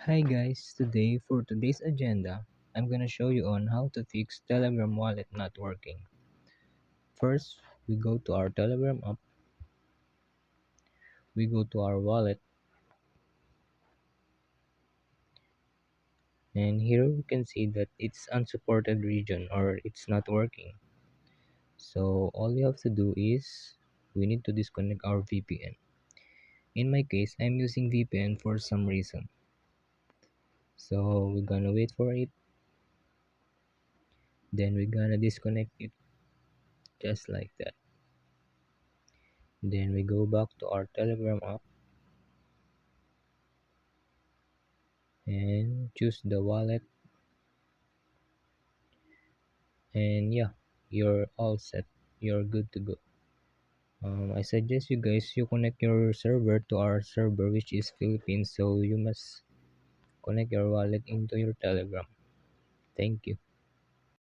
Hi guys, for today's agenda, I'm gonna show you on how to fix Telegram wallet not working. First, we go to our Telegram app, we go to our wallet, and here we can see that it's unsupported region or it's not working. So all you have to do is we need to disconnect our VPN. In my case, I'm using VPN for some reason. So we're gonna wait for it, then we're gonna disconnect it just like that. Then we go back to our Telegram app and choose the wallet, and yeah, you're all set, you're good to go. I suggest you guys you connect your server to our server, which is Philippines, so you must connect your wallet into your Telegram. Thank you.